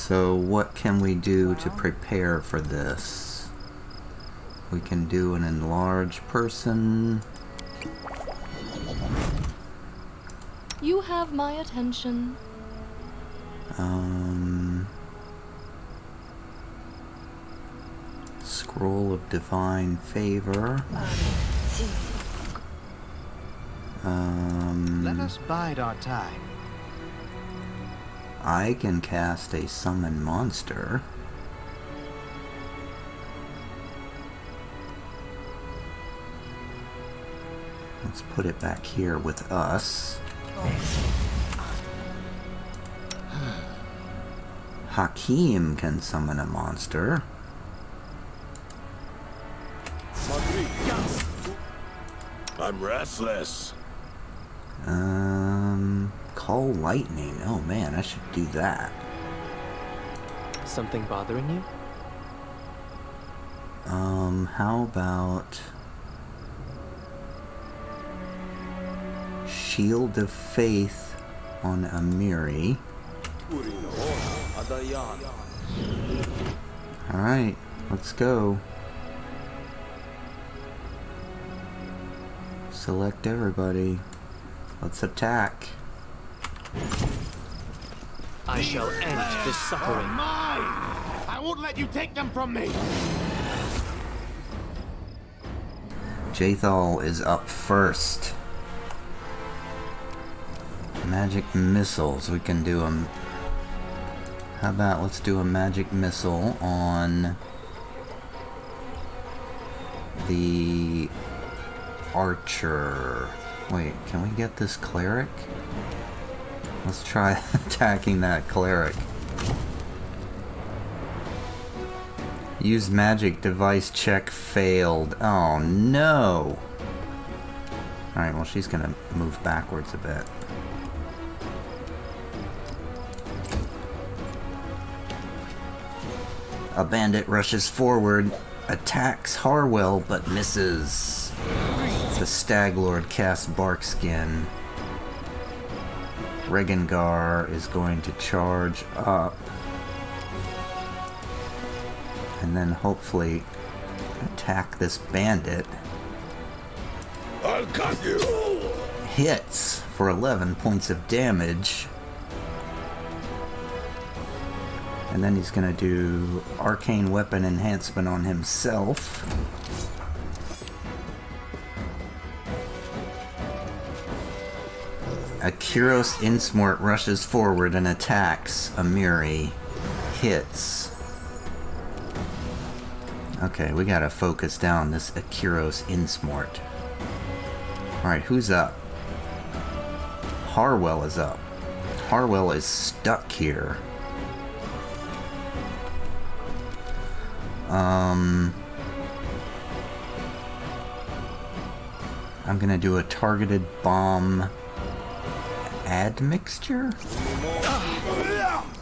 So what can we do to prepare for this? We can do an enlarged person. You have my attention. Scroll of Divine Favor. Let us bide our time. I can cast a summon monster. Let's put it back here with us. Hakim can summon a monster. I'm restless. Call lightning. Oh man, I should do that. Something bothering you? How about Shield of Faith on Amiri? Alright, let's go. Select everybody. Let's attack. I shall end this suffering. Mine! I won't let you take them from me! Jathal is up first. Magic missiles. We can do them. How about let's do a magic missile on the archer. Wait, can we get this cleric? Let's try attacking that cleric. Use magic device check failed. Oh no! Alright, well she's gonna move backwards a bit. A bandit rushes forward, attacks Harwell, but misses. The Stag Lord casts Barkskin. Regengar is going to charge up. And then hopefully attack this bandit. I'll cut you! Hits for 11 points of damage. And then he's going to do Arcane Weapon Enhancement on himself. Akiros Insmort rushes forward and attacks Amiri. Hits. Okay, we gotta focus down this Akiros Insmort. Alright, who's up? Harwell is up. Harwell is stuck here. I'm gonna do a targeted bomb admixture?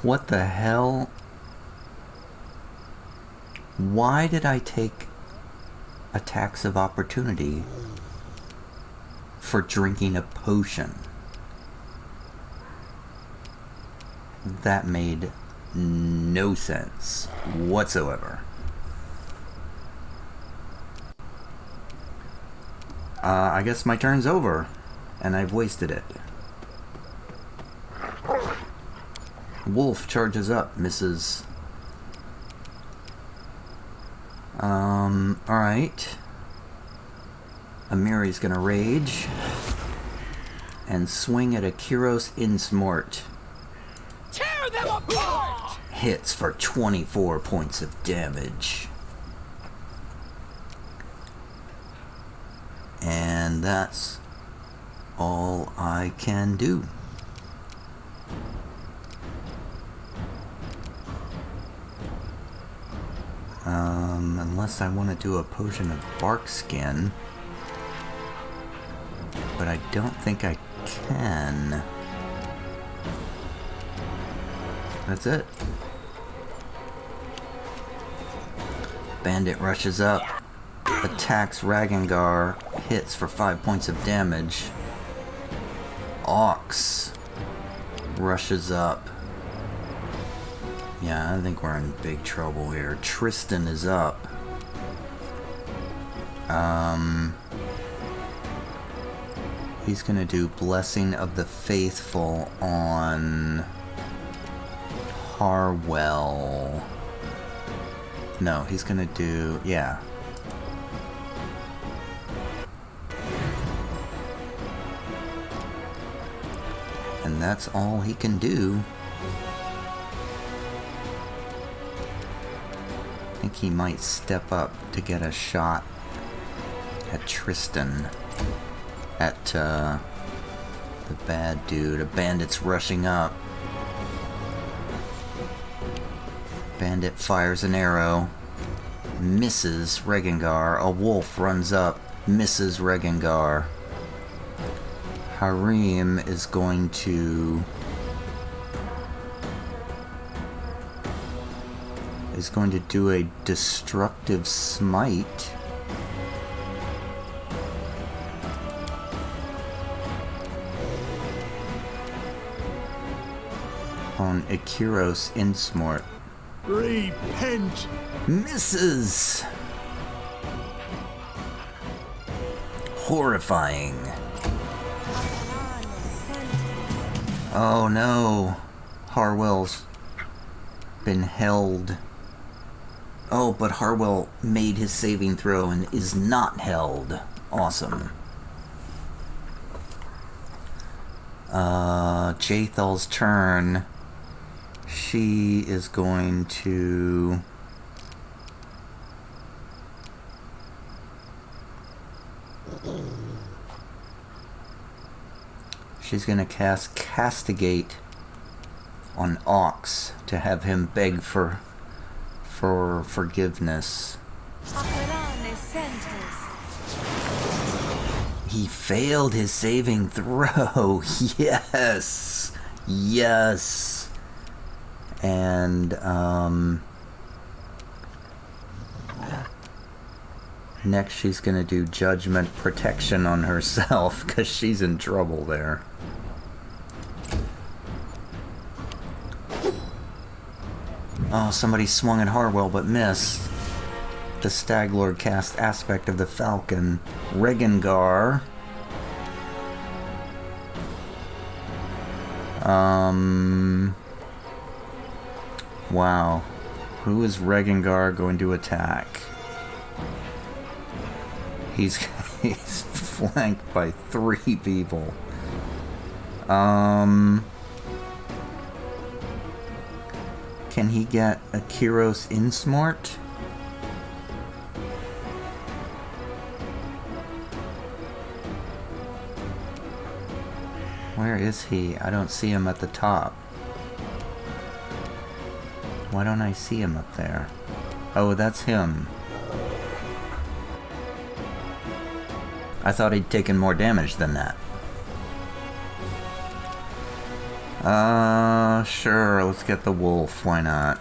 What the hell? Why did I take attacks of opportunity for drinking a potion? That made no sense whatsoever. I guess my turn's over, and I've wasted it. Wolf charges up, misses. Alright. Amiri's gonna rage. And swing at Akiros Insmort. Tear them apart! Hits for 24 points of damage. And that's all I can do. Unless I want to do a potion of bark skin. But I don't think I can. That's it. Bandit rushes up, attacks Ragengar, hits for 5 points of damage. Ox rushes up, Yeah, I think we're in big trouble here. Tristan is up. He's gonna do Blessing of the Faithful on Harwell. No, he's gonna do, yeah. And that's all he can do. I think he might step up to get a shot at Tristan. At the bad dude. A bandit's rushing up. Bandit fires an arrow. Misses Regengar. A wolf runs up. Misses Regengar. Harim is going to... do a destructive smite. On Akiros Insmort. Repent! Misses! Horrifying. Oh no. Harwell's been held. Oh, but Harwell made his saving throw and is not held. Awesome. Jathal's turn. She is going to... She's going to cast Castigate on Ox to have him beg for forgiveness. He failed his saving throw. Yes. Yes. And next she's going to do Judgment Protection on herself because she's in trouble there. Oh, somebody swung at Harwell but missed. The Stag Lord cast Aspect of the Falcon. Regengar. Wow. Who is Regengar going to attack? He's flanked by 3 people. Can he get a Akiros Insmort? Where is he? I don't see him at the top. Why don't I see him up there? Oh, that's him. I thought he'd taken more damage than that. Sure, let's get the wolf, why not?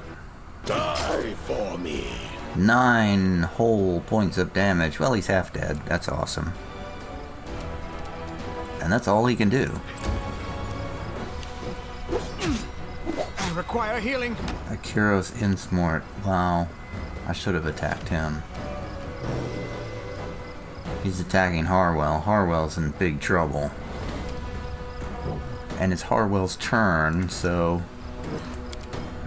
Die for me. 9 whole points of damage. Well, he's half dead. That's awesome. And that's all he can do. I require healing. Akiros Insmort. Wow. I should have attacked him. He's attacking Harwell. Harwell's in big trouble. And it's Harwell's turn, so...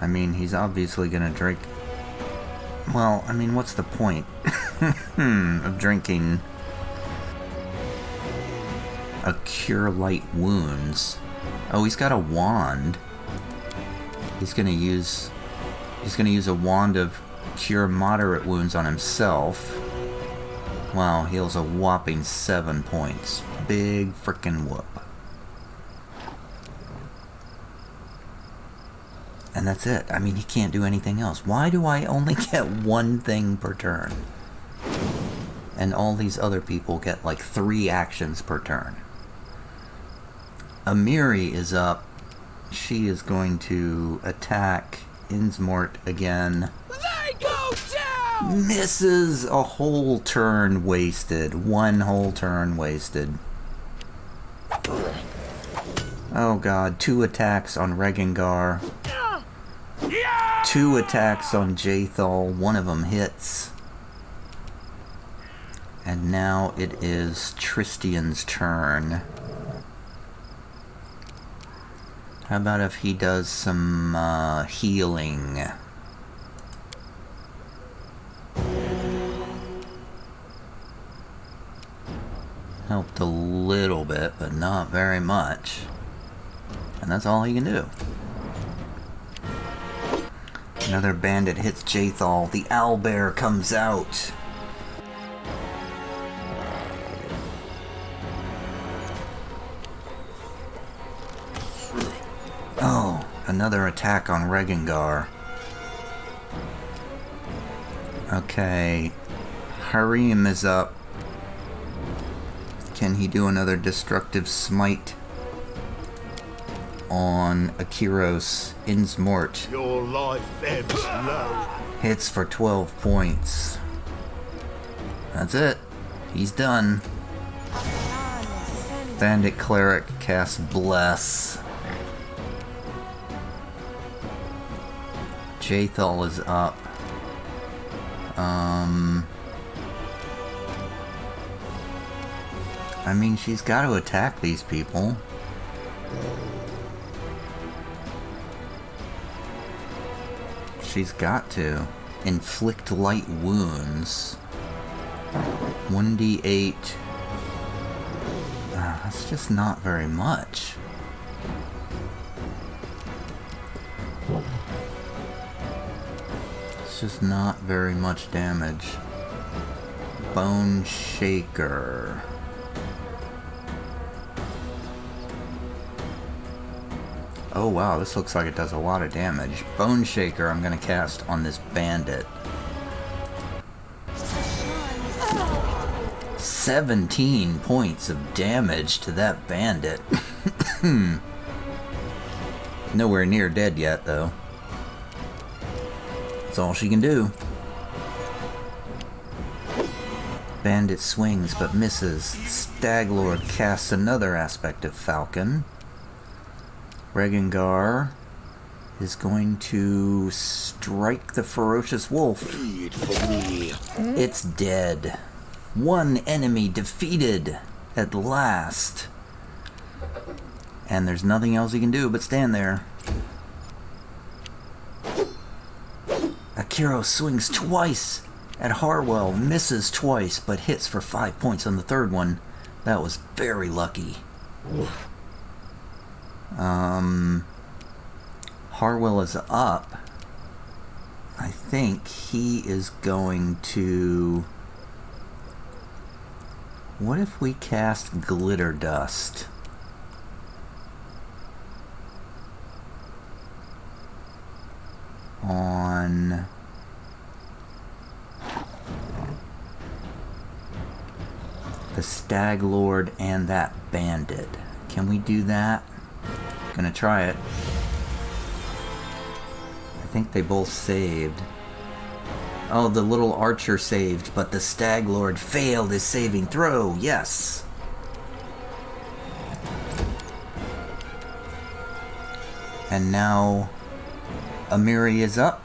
I mean, he's obviously gonna drink... Well, I mean, what's the point of drinking a Cure Light Wounds? Oh, he's got a wand. He's gonna use a wand of Cure Moderate Wounds on himself. Wow, heals a whopping 7 points. Big frickin' whoop. And that's it. I mean, he can't do anything else. Why do I only get 1 thing per turn? And all these other people get like 3 actions per turn. Amiri is up. She is going to attack Insmort again. They go down! Misses. A whole turn wasted. 1 whole turn wasted. Oh god, 2 attacks on Regengar. 2 attacks on Jathal. One of them hits. And now it is Tristian's turn. How about if he does some healing? Helped a little bit, but not very much. And that's all he can do. Another bandit hits Jathal. The owlbear comes out. Oh, another attack on Regengar. Okay. Harim is up. Can he do another destructive smite on Akiros Innsmort? Your life ebbs low. Hits for 12 points. That's it. He's done. Bandit Cleric casts Bless. Jathal is up. I mean, she's got to attack these people. She's got to. Inflict light wounds. 1d8. That's just not very much. It's just not very much damage. Bone Shaker. Oh wow, this looks like it does a lot of damage. Bone Shaker I'm gonna cast on this bandit. 17 points of damage to that bandit. Nowhere near dead yet though. That's all she can do. Bandit swings but misses. Stag Lord casts another aspect of Falcon. Regengar is going to strike the ferocious wolf. Feed for me. It's dead. One enemy defeated at last. And there's nothing else he can do but stand there. Akiro swings twice at Harwell, misses twice, but hits for 5 points on the third one. That was very lucky. Harwell is up. I think he is going to... What if we cast Glitter Dust? On... the Stag Lord and that bandit. Can we do that? Gonna try it. I think they both saved. Oh, the little archer saved, but the Stag Lord failed his saving throw. Yes. And now Amiri is up.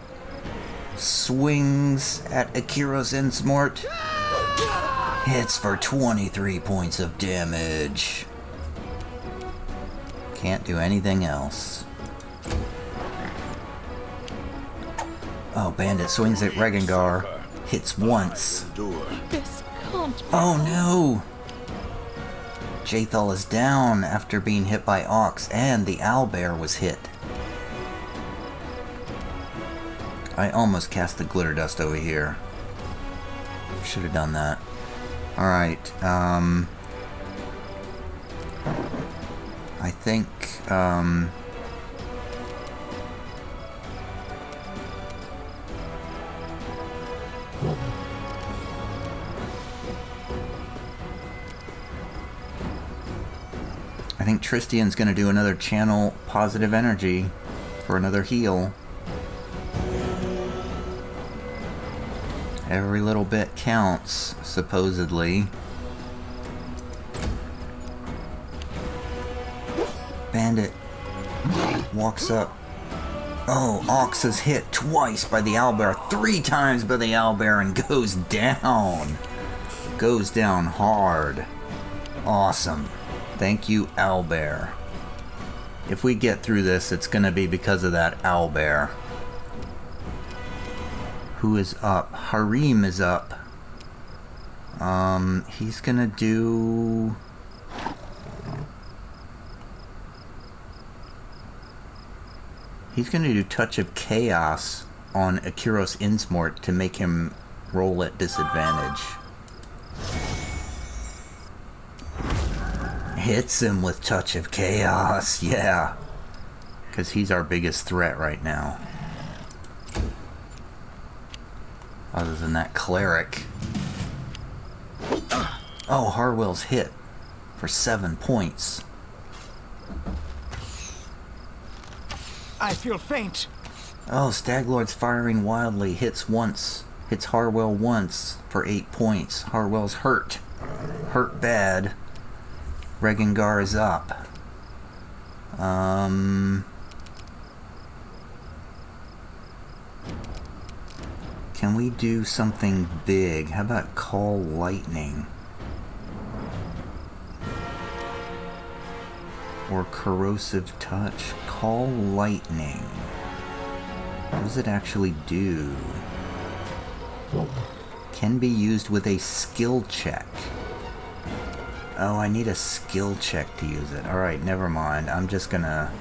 Swings at Akiros Innsmort. Hits for 23 points of damage. Can't do anything else. Oh, bandit swings at Regengar. Hits once. This can't be. Oh no! Jathal is down after being hit by Ox, and the owlbear was hit. I almost cast the Glitter Dust over here. Should have done that. Alright, I think, Tristian's gonna do another channel positive energy for another heal. Every little bit counts, supposedly. Bandit walks up. Oh, Ox is hit twice by the owlbear, 3 times by the owlbear, and goes down. Goes down hard. Awesome. Thank you, owlbear. If we get through this, it's gonna be because of that owlbear. Who is up? Harim is up. He's gonna do... He's going to do Touch of Chaos on Akiros Innsmort to make him roll at disadvantage. Hits him with Touch of Chaos, yeah. Because he's our biggest threat right now. Other than that cleric. Oh, Harwell's hit for 7 points. I feel faint. Oh, Stag Lord's firing wildly. Hits once. Hits Harwell once for 8 points. Harwell's hurt. Hurt bad. Regengar is up. Can we do something big? How about Call Lightning? Or Corrosive Touch? Call Lightning. What does it actually do? Can be used with a skill check. Oh, I need a skill check to use it. Alright, never mind. I'm just gonna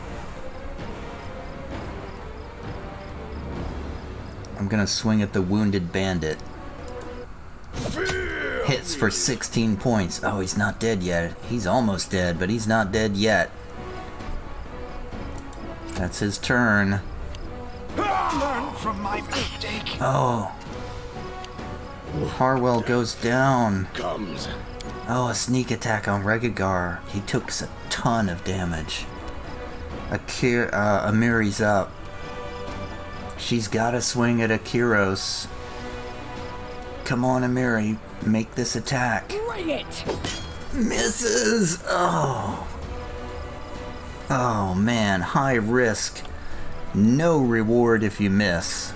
swing at the Wounded Bandit. Hits for 16 points. Oh, he's not dead yet. He's almost dead, but he's not dead yet. That's his turn. Learn from my mistake. Oh. Harwell goes down. Comes. Oh, a sneak attack on Regigar. He took a ton of damage. Amiri's up. She's got to swing at Akiros. Come on, Amiri. Make this attack. Bring it! Misses! Oh. Oh, man. High risk. No reward if you miss.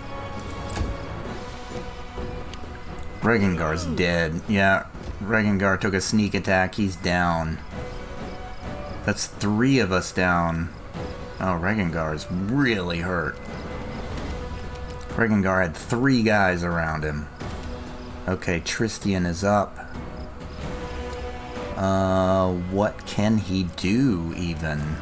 Regengar's dead. Yeah, Regengar took a sneak attack. He's down. That's 3 of us down. Oh, Regengar's really hurt. Regengar had 3 guys around him. Okay, Tristian is up. What can he do, even?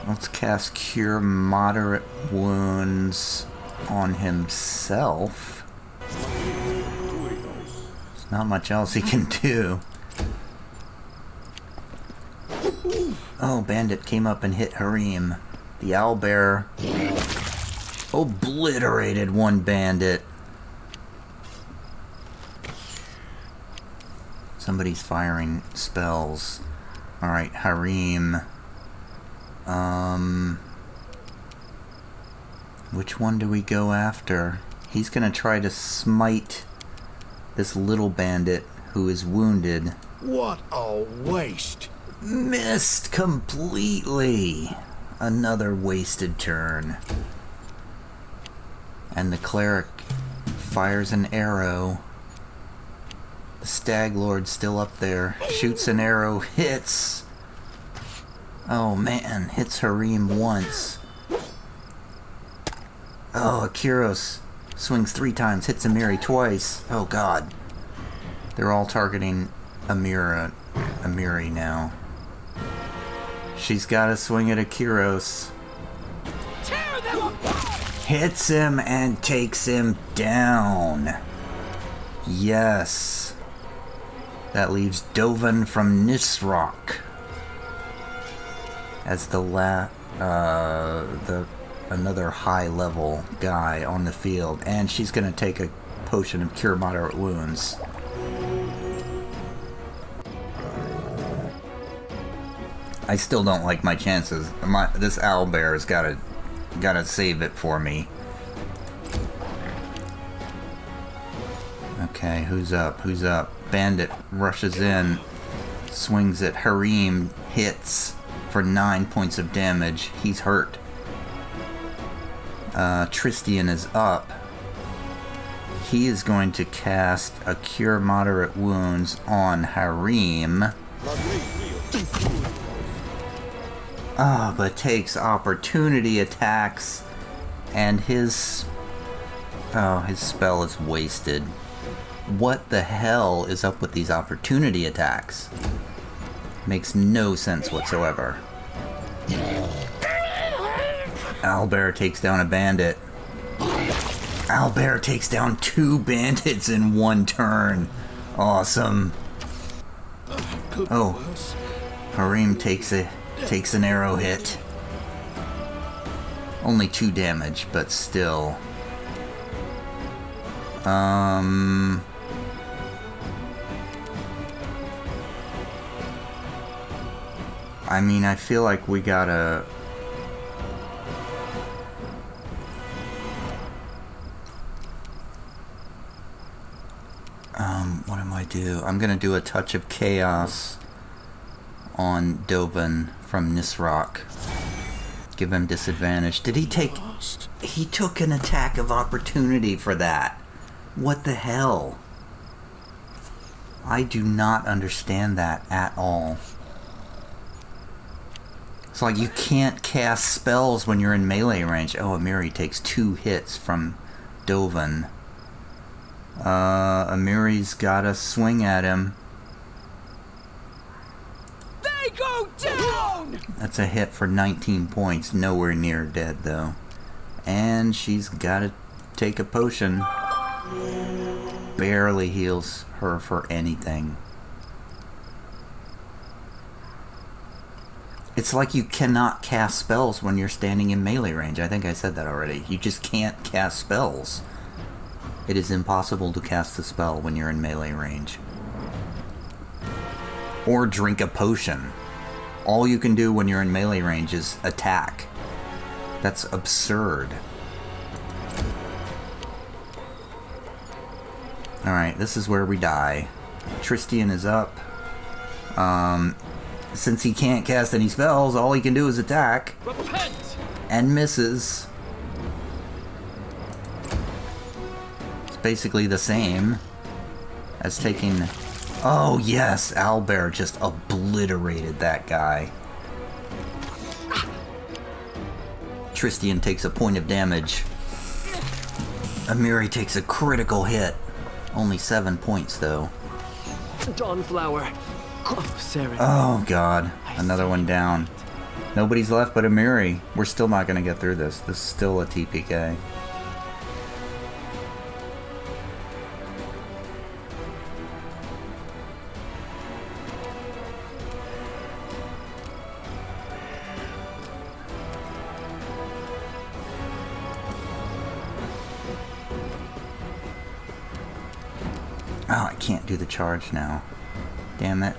Let's cast Cure Moderate Wounds on himself. There's not much else he can do. Oh, Bandit came up and hit Harim. The owlbear obliterated one bandit. Somebody's firing spells. Alright, Harim. Which one do we go after? He's gonna try to smite this little bandit who is wounded. What a waste. Missed completely. Another wasted turn. And the cleric fires an arrow. The Stag Lord still up there. Shoots an arrow. Hits. Oh man. Hits Harim once. Oh, Akiros swings 3 times. Hits Amiri twice. Oh god. They're all targeting Amiri now. She's got to swing at Akiros. Tear them apart! Hits him and takes him down. Yes. That leaves Dovin from Nisroch as another high level guy on the field, and she's gonna take a potion of Cure Moderate Wounds. I still don't like my chances. This owlbear's gotta save it for me. Okay, who's up? Who's up? Bandit rushes in, swings at Harim, hits for 9 points of damage. He's hurt. Tristian is up. He is going to cast a Cure Moderate Wounds on Harim. But takes opportunity attacks, and his spell is wasted. What the hell is up with these opportunity attacks? Makes no sense whatsoever. Owlbear takes down a bandit. Owlbear takes down 2 bandits in 1 turn. Awesome. Oh, Harim takes an arrow hit. Only 2 damage, but still. I mean, I feel like we gotta... what am I do? I'm gonna do a Touch of Chaos on Dovin from Nisroch. Give him disadvantage. Did he take... He took an attack of opportunity for that. What the hell? I do not understand that at all. It's like you can't cast spells when you're in melee range. Oh, Amiri takes 2 hits from Dovin. Amiri's got a swing at him. They go down! That's a hit for 19 points. Nowhere near dead, though. And she's got to take a potion. Barely heals her for anything. It's like you cannot cast spells when you're standing in melee range. I think I said that already. You just can't cast spells. It is impossible to cast a spell when you're in melee range. Or drink a potion. All you can do when you're in melee range is attack. That's absurd. Alright, this is where we die. Tristian is up. Since he can't cast any spells, all he can do is attack. Repent! And misses. It's basically the same as taking... Oh yes, Owlbear just obliterated that guy. Tristian takes a point of damage. Amiri takes a critical hit. Only 7 points though. Dawnflower. Oh, Sarah. Oh god, another one down. Nobody's left but Amiri. We're still not going to get through this. This is still a TPK. Oh, I can't do the charge now. Damn it.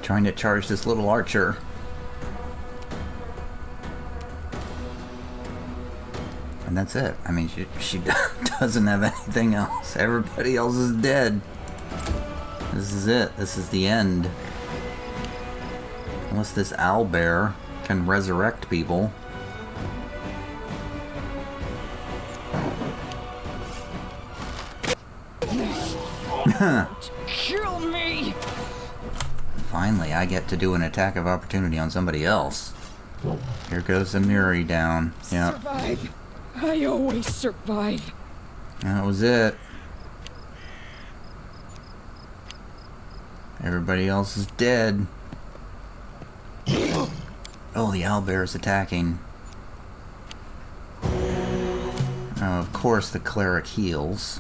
Trying to charge this little archer. And that's it. I mean, she doesn't have anything else. Everybody else is dead. This is it. This is the end. Unless this owlbear can resurrect people. Kill me! Finally, I get to do an attack of opportunity on somebody else. Here goes Amiri down. Yep. Survive. I always survive. That was it. Everybody else is dead. Oh, the owlbear is attacking. Oh, of course the cleric heals.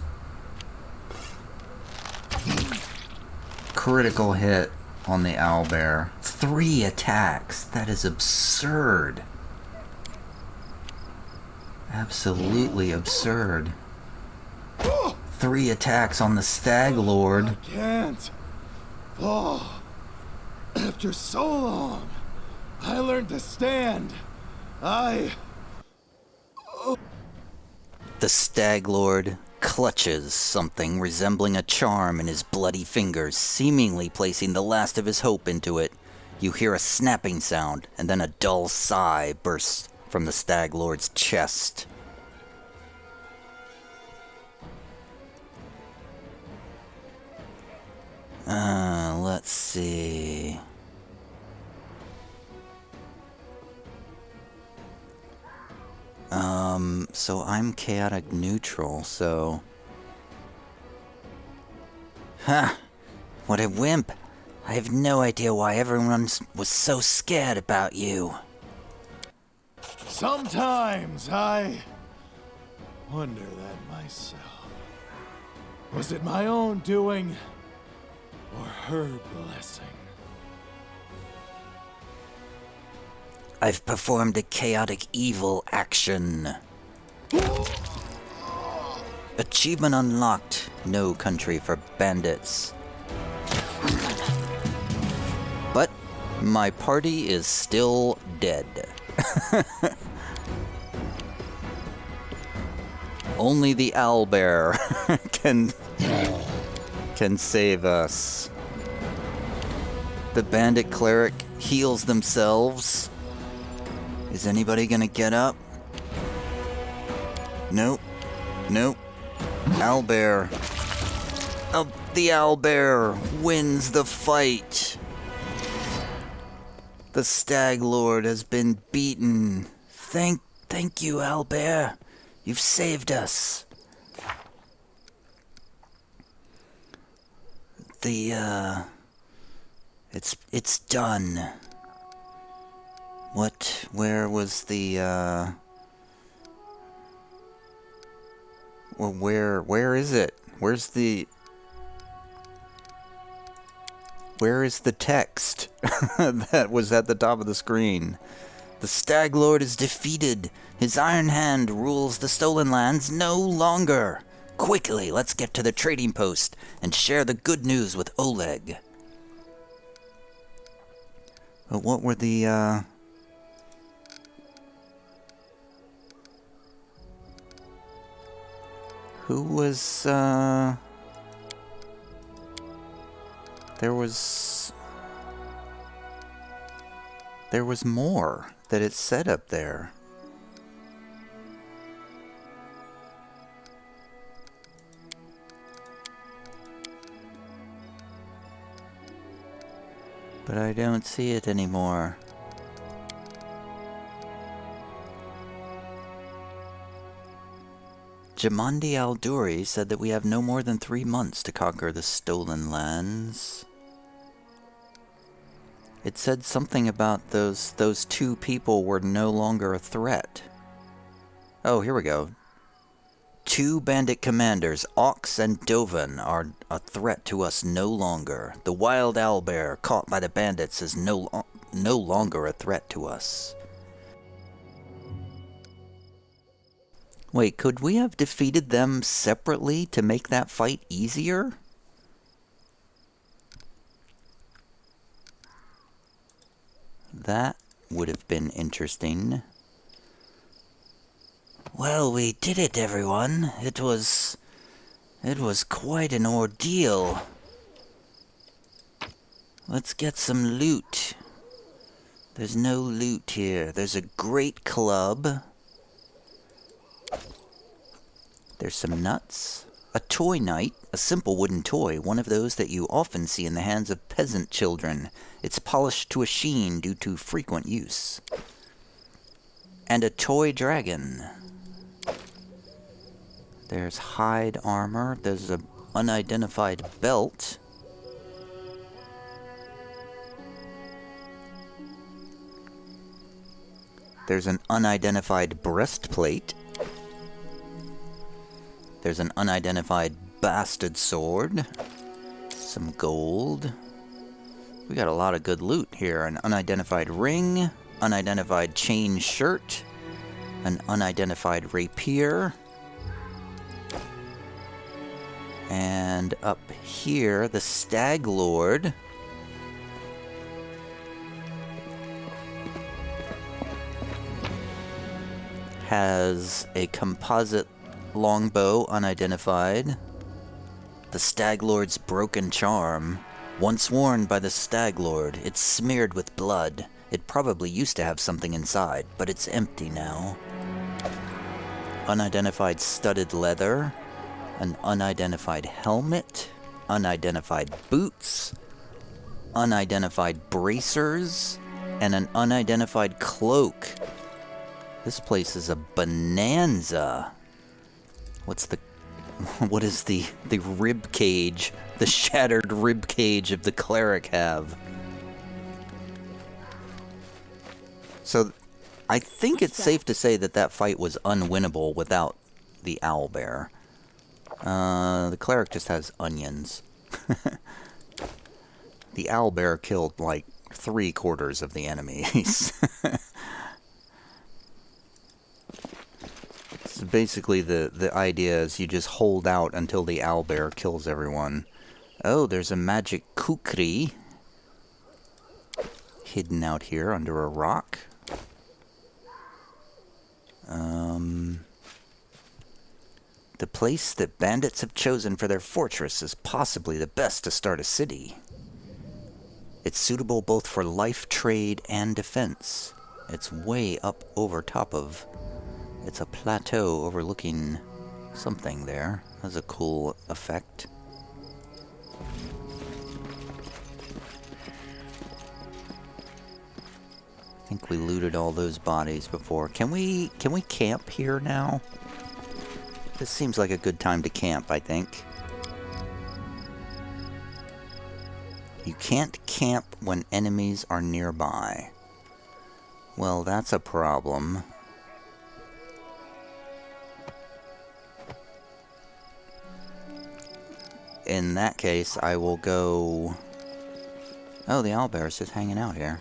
Critical hit on the owlbear. 3 attacks. That is absurd. Absolutely absurd. 3 attacks on the Stag Lord. Can't. Oh, after so long, I learned to stand. The Stag Lord clutches something resembling a charm in his bloody fingers, seemingly placing the last of his hope into it. You hear a snapping sound, and then a dull sigh bursts from the Stag Lord's chest. Let's see. So I'm chaotic neutral, so... Ha! What a wimp! I have no idea why everyone was so scared about you. Sometimes I wonder that myself. Was it my own doing or her blessing? I've performed a chaotic evil action. Achievement unlocked. No country for bandits. But my party is still dead. Only the owlbear can save us. The bandit cleric heals themselves. Is anybody gonna get up? Nope. Nope. Owlbear. Oh, the owlbear wins the fight. The Stag Lord has been beaten. Thank you, owlbear. You've saved us. It's done. Where was the, well, where is it? Where is the text that was at the top of the screen? The Stag Lord is defeated. His iron hand rules the stolen lands no longer. Quickly, let's get to the trading post and share the good news with Oleg. But what were the, who was, there was more that it said up there. But I don't see it anymore. Jamandi Alduri said that we have no more than 3 months to conquer the stolen lands. It said something about those two people were no longer a threat. Oh, here we go. 2 bandit commanders, Ox and Dovan, are a threat to us no longer. The wild owlbear caught by the bandits is no longer a threat to us. Wait, could we have defeated them separately to make that fight easier? That would have been interesting. Well, we did it, everyone. It was quite an ordeal. Let's get some loot. There's no loot here. There's a great club. There's some nuts. A toy knight, a simple wooden toy, one of those that you often see in the hands of peasant children. It's polished to a sheen due to frequent use. And a toy dragon. There's hide armor. There's an unidentified belt. There's an unidentified breastplate. There's an unidentified bastard sword. Some gold. We got a lot of good loot here. An unidentified ring. Unidentified chain shirt. An unidentified rapier. And up here, the Stag Lord has a composite Longbow, unidentified. The Stag Lord's broken charm. Once worn by the Stag Lord, it's smeared with blood. It probably used to have something inside, but it's empty now. Unidentified studded leather. An unidentified helmet. Unidentified boots. Unidentified bracers. And an unidentified cloak. This place is a bonanza. What is the rib cage, the shattered rib cage of the cleric have? So, I think it's safe to say that fight was unwinnable without the owlbear. The cleric just has onions. The owlbear killed like 3/4 of the enemies. So basically the idea is you just hold out until the owlbear kills everyone. Oh, there's a magic kukri hidden out here under a rock. The place that bandits have chosen for their fortress is possibly the best to start a city. It's suitable both for life, trade, and defense. It's way up over top of... It's a plateau overlooking something there. That's a cool effect. I think we looted all those bodies before. Can we camp here now? This seems like a good time to camp, I think. You can't camp when enemies are nearby. Well, that's a problem. In that case, I will go... Oh, the owlbear is just hanging out here.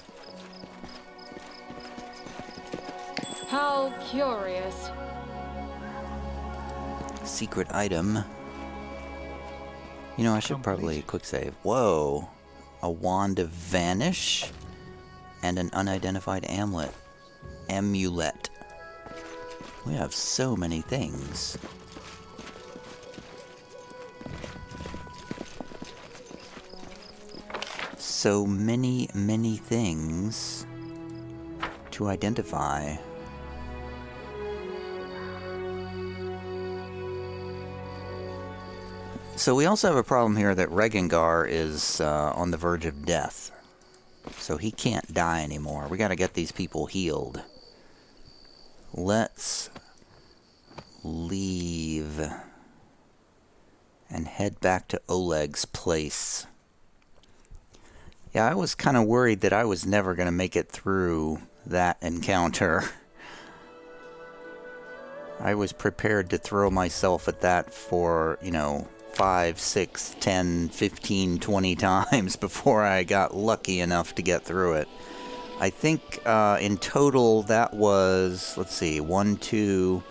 How curious. Secret item. You know, I should probably quick save. Whoa! A wand of vanish and an unidentified amulet. We have so many things. So many things to identify. So we also have a problem here that Regengar is on the verge of death. So he can't die anymore. We gotta get these people healed. Let's leave and head back to Oleg's place. Yeah, I was kind of worried that I was never going to make it through that encounter. I was prepared to throw myself at that for, 5, 6, 10, 15, 20 times before I got lucky enough to get through it. I think in total that was, 1, 2,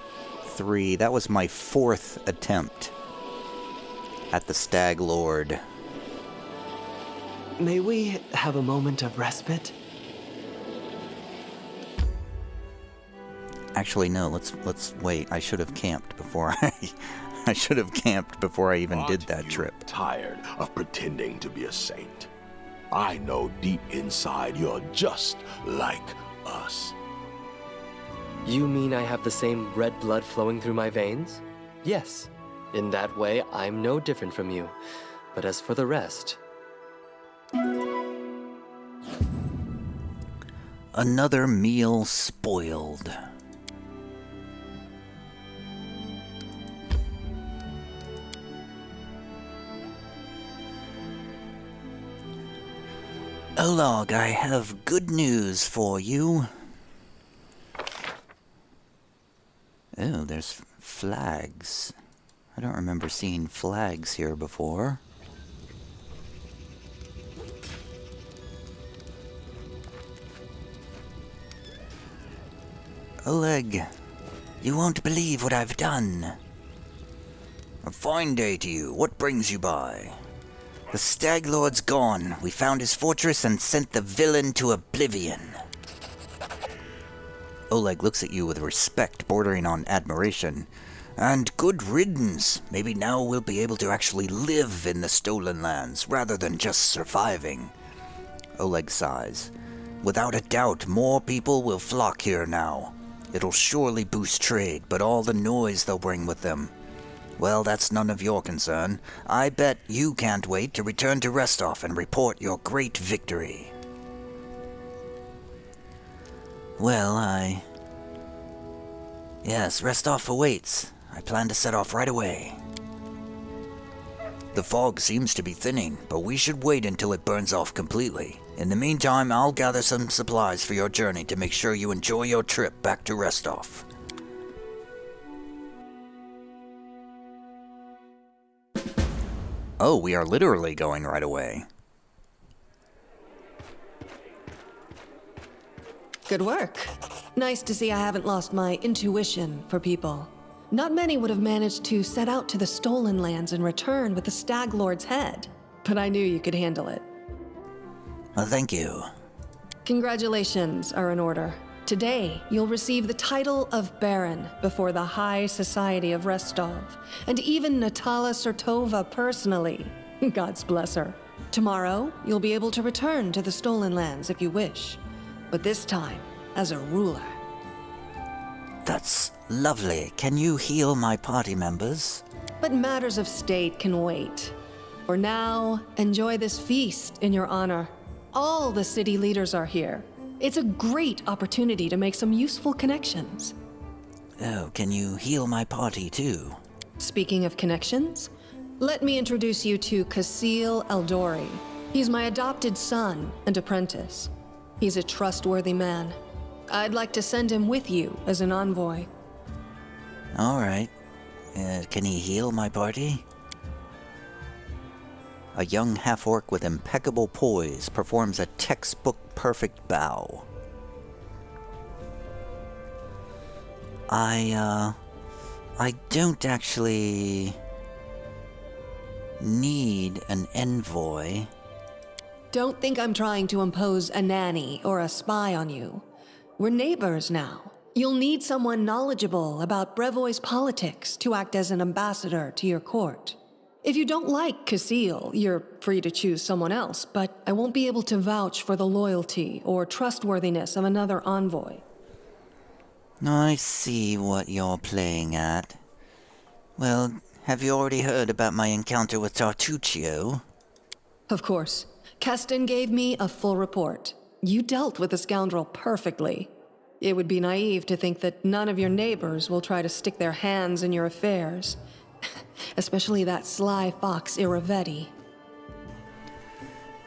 3. That was my 4th attempt at the Stag Lord. May we have a moment of respite? Actually, no. Let's wait. I should have camped before I should have camped before I even did that trip. Tired of pretending to be a saint. I know deep inside you're just like us. You mean I have the same red blood flowing through my veins? Yes. In that way, I'm no different from you. But as for the rest... Another meal spoiled. Olog, I have good news for you. Oh, there's flags. I don't remember seeing flags here before. Oleg, you won't believe what I've done. A fine day to you. What brings you by? The Stag Lord's gone. We found his fortress and sent the villain to oblivion. Oleg looks at you with respect bordering on admiration. And good riddance. Maybe now we'll be able to actually live in the Stolen Lands rather than just surviving. Oleg sighs. Without a doubt, more people will flock here now. It'll surely boost trade, but all the noise they'll bring with them. Well, that's none of your concern. I bet you can't wait to return to Restov and report your great victory. Well, Yes, Restov awaits. I plan to set off right away. The fog seems to be thinning, but we should wait until it burns off completely. In the meantime, I'll gather some supplies for your journey to make sure you enjoy your trip back to Restov. Oh, we are literally going right away. Good work. Nice to see I haven't lost my intuition for people. Not many would have managed to set out to the Stolen Lands and return with the Stag Lord's head, but I knew you could handle it. Thank you. Congratulations are in order. Today, you'll receive the title of Baron before the High Society of Restov, and even Natala Sertova personally. God's bless her. Tomorrow, you'll be able to return to the Stolen Lands if you wish, but this time as a ruler. That's lovely. Can you heal my party members? But matters of state can wait. For now, enjoy this feast in your honor. All the city leaders are here. It's a great opportunity to make some useful connections. Oh, can you heal my party too? Speaking of connections, let me introduce you to Kasil Eldori. He's my adopted son and apprentice. He's a trustworthy man. I'd like to send him with you as an envoy. All right. Can he heal my party? A young half-orc with impeccable poise performs a textbook-perfect bow. I don't actually need an envoy. Don't think I'm trying to impose a nanny or a spy on you. We're neighbors now. You'll need someone knowledgeable about Brevoy's politics to act as an ambassador to your court. If you don't like Kasil, you're free to choose someone else, but I won't be able to vouch for the loyalty or trustworthiness of another envoy. I see what you're playing at. Well, have you already heard about my encounter with Tartuccio? Of course. Keston gave me a full report. You dealt with the scoundrel perfectly. It would be naive to think that none of your neighbors will try to stick their hands in your affairs. Especially that sly fox Iravetti.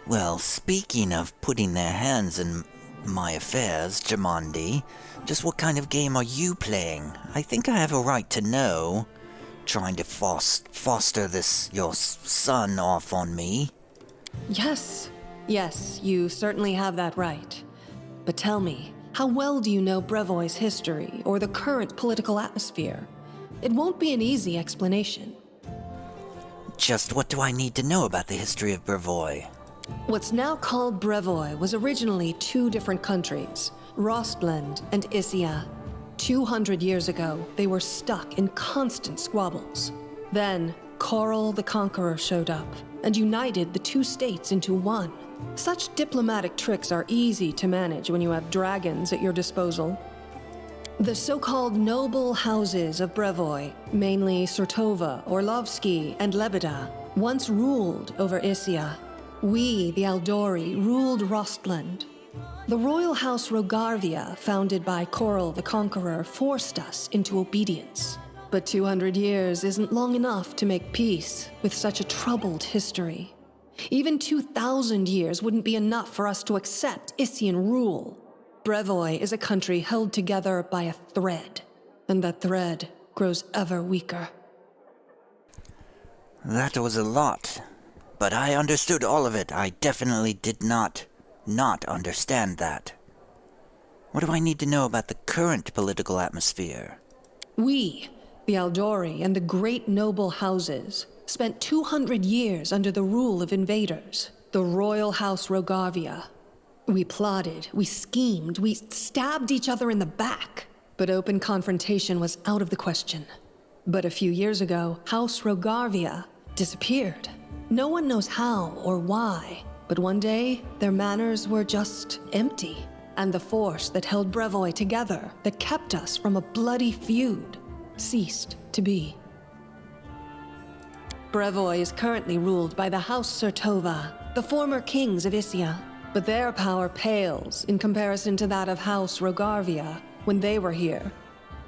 Well, speaking of putting their hands in my affairs, Jamandi, just what kind of game are you playing? I think I have a right to know. Trying to foster this, your son, off on me? Yes, you certainly have that right. But tell me, how well do you know Brevoy's history or the current political atmosphere? It won't be an easy explanation. Just what do I need to know about the history of Brevoy? What's now called Brevoy was originally two different countries, Rostland and Issia. 200 years ago, they were stuck in constant squabbles. Then, Coral the Conqueror showed up and united the two states into one. Such diplomatic tricks are easy to manage when you have dragons at your disposal. The so-called noble houses of Brevoy, mainly Sertova, Orlovsky, and Lebeda, once ruled over Issia. We, the Eldori, ruled Rostland. The royal house Rogarvia, founded by Coral the Conqueror, forced us into obedience. But 200 years isn't long enough to make peace with such a troubled history. Even 2,000 years wouldn't be enough for us to accept Issian rule. Brevoy is a country held together by a thread, and that thread grows ever weaker. That was a lot, but I understood all of it. I definitely did not understand that. What do I need to know about the current political atmosphere? We, the Eldori and the great noble houses, spent 200 years under the rule of invaders, the royal house Rogarvia. We plotted, we schemed, we stabbed each other in the back, but open confrontation was out of the question. But a few years ago, House Rogarvia disappeared. No one knows how or why, but one day, their manors were just empty. And the force that held Brevoy together, that kept us from a bloody feud, ceased to be. Brevoy is currently ruled by the House Sertova, the former kings of Issia, but their power pales in comparison to that of House Rogarvia when they were here.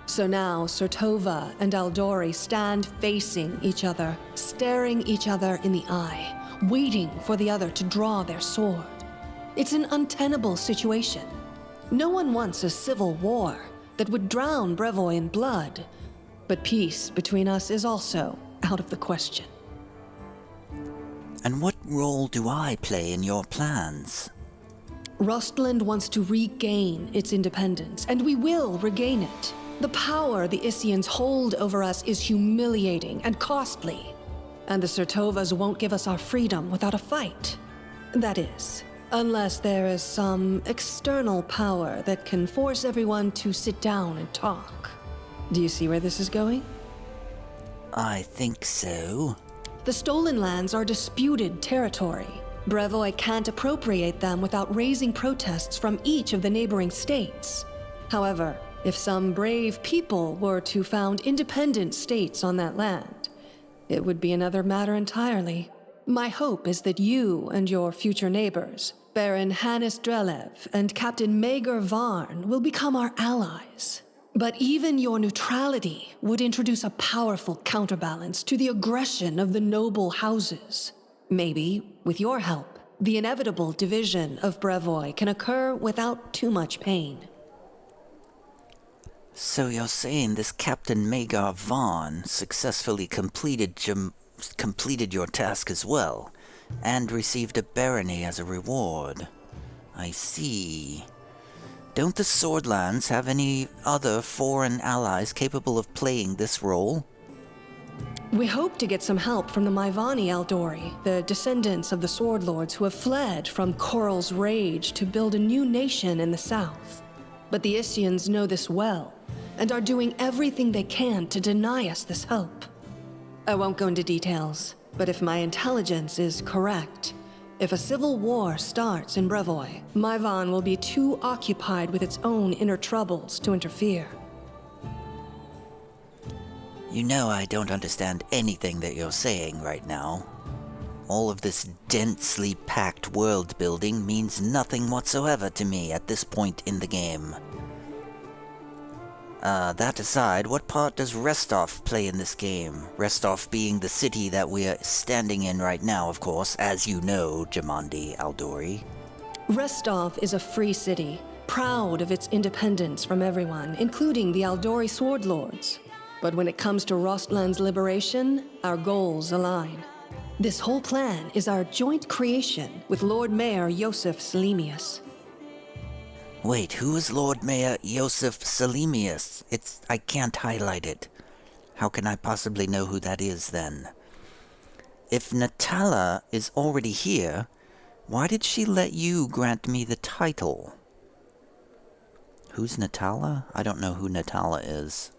So now Sertova and Aldori stand facing each other, staring each other in the eye, waiting for the other to draw their sword. It's an untenable situation. No one wants a civil war that would drown Brevoy in blood, but peace between us is also out of the question. And what role do I play in your plans? Rostland wants to regain its independence, and we will regain it. The power the Issians hold over us is humiliating and costly, and the Sertovas won't give us our freedom without a fight. That is, unless there is some external power that can force everyone to sit down and talk. Do you see where this is going? I think so. The stolen lands are disputed territory. Brevoy can't appropriate them without raising protests from each of the neighboring states. However, if some brave people were to found independent states on that land, it would be another matter entirely. My hope is that you and your future neighbors, Baron Hannes Drelev and Captain Maegor Varn, will become our allies. But even your neutrality would introduce a powerful counterbalance to the aggression of the noble houses. Maybe, with your help, the inevitable division of Brevoy can occur without too much pain. So you're saying this Captain Maegor Varn successfully completed your task as well, and received a barony as a reward. I see. Don't the Swordlands have any other foreign allies capable of playing this role? We hope to get some help from the Maivani Aldori, the descendants of the Sword Lords who have fled from Coral's rage to build a new nation in the south. But the Issians know this well, and are doing everything they can to deny us this help. I won't go into details, but if my intelligence is correct, if a civil war starts in Brevoy, Maivan will be too occupied with its own inner troubles to interfere. You know I don't understand anything that you're saying right now. All of this densely packed world building means nothing whatsoever to me at this point in the game. That aside, what part does Restov play in this game? Restov being the city that we're standing in right now, of course, as you know, Jamandi Aldori. Restov is a free city, proud of its independence from everyone, including the Aldori Sword Lords. But when it comes to Rostland's liberation, our goals align. This whole plan is our joint creation with Lord Mayor Yosef Selimius. Wait, who is Lord Mayor Yosef Selimius? I can't highlight it. How can I possibly know who that is, then? If Natala is already here, why did she let you grant me the title? Who's Natala? I don't know who Natala is.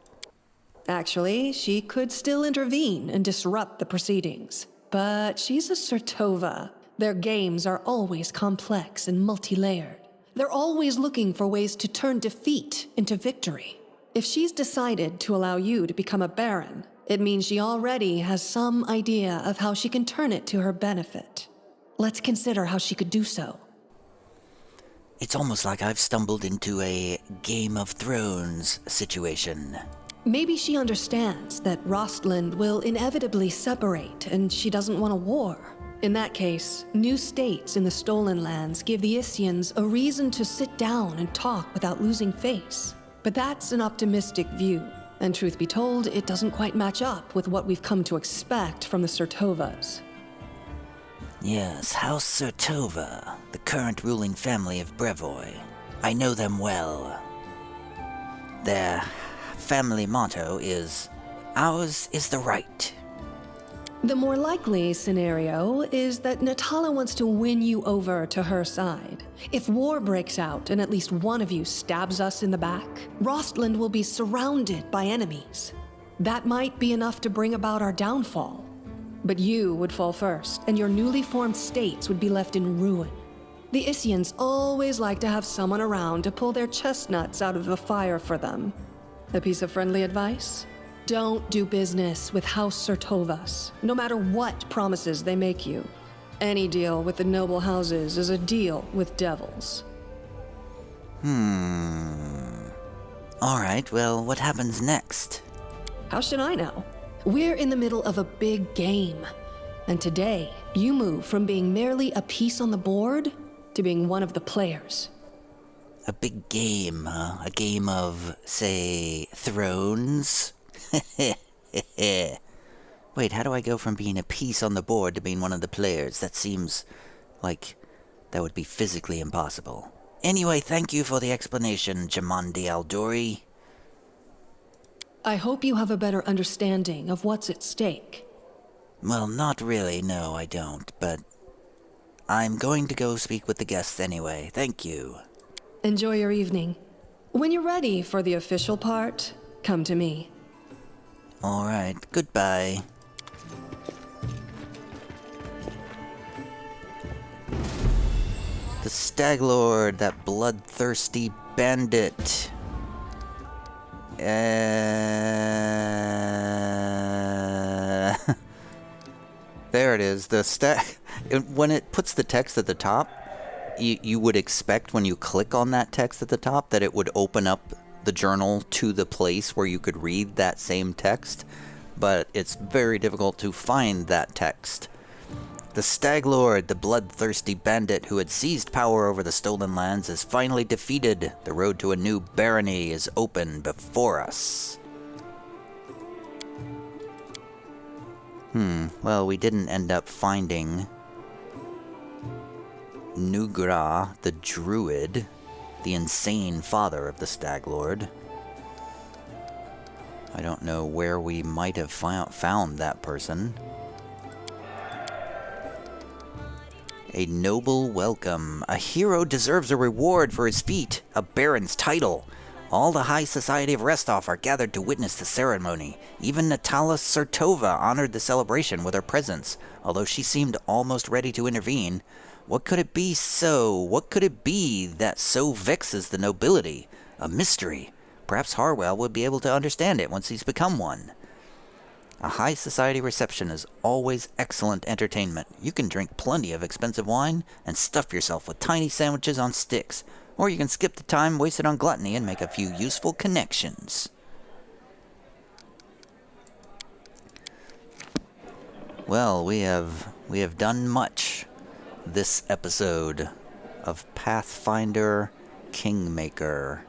Actually, she could still intervene and disrupt the proceedings. But she's a Sertova. Their games are always complex and multi-layered. They're always looking for ways to turn defeat into victory. If she's decided to allow you to become a baron, it means she already has some idea of how she can turn it to her benefit. Let's consider how she could do so. It's almost like I've stumbled into a Game of Thrones situation. Maybe she understands that Rostland will inevitably separate and she doesn't want a war. In that case, new states in the Stolen Lands give the Issians a reason to sit down and talk without losing face. But that's an optimistic view, and truth be told, it doesn't quite match up with what we've come to expect from the Sertovas. Yes, House Sertova, the current ruling family of Brevoy. I know them well. Their family motto is, "Ours is the right." The more likely scenario is that Natala wants to win you over to her side. If war breaks out and at least one of you stabs us in the back, Rostland will be surrounded by enemies. That might be enough to bring about our downfall. But you would fall first, and your newly formed states would be left in ruin. The Isians always like to have someone around to pull their chestnuts out of the fire for them. A piece of friendly advice? Don't do business with House Sertovas, no matter what promises they make you. Any deal with the noble houses is a deal with devils. Alright, well, what happens next? How should I know? We're in the middle of a big game. And today, you move from being merely a piece on the board to being one of the players. A big game, huh? A game of, say, thrones? Wait, how do I go from being a piece on the board to being one of the players? That seems like that would be physically impossible. Anyway, thank you for the explanation, Jamandi Aldori. I hope you have a better understanding of what's at stake. Well, not really, no, I don't, but I'm going to go speak with the guests anyway. Thank you. Enjoy your evening. When you're ready for the official part, come to me. Alright, goodbye. The Stag Lord, that bloodthirsty bandit. There it is. The when it puts the text at the top, you would expect when you click on that text at the top that it would open up the journal to the place where you could read that same text, but it's very difficult to find that text. The Stag Lord, the bloodthirsty bandit who had seized power over the stolen lands, is finally defeated. The road to a new barony is open before us. Well, we didn't end up finding Nugra, the druid, the insane father of the Stag Lord. I don't know where we might have found that person. A noble welcome. A hero deserves a reward for his feat, a baron's title. All the high society of Restov are gathered to witness the ceremony. Even Natalia Sertova honored the celebration with her presence, although she seemed almost ready to intervene. What could it be What could it be that so vexes the nobility? A mystery. Perhaps Harwell would be able to understand it once he's become one. A high society reception is always excellent entertainment. You can drink plenty of expensive wine and stuff yourself with tiny sandwiches on sticks, or you can skip the time wasted on gluttony and make a few useful connections. Well, we have done much this episode of Pathfinder Kingmaker.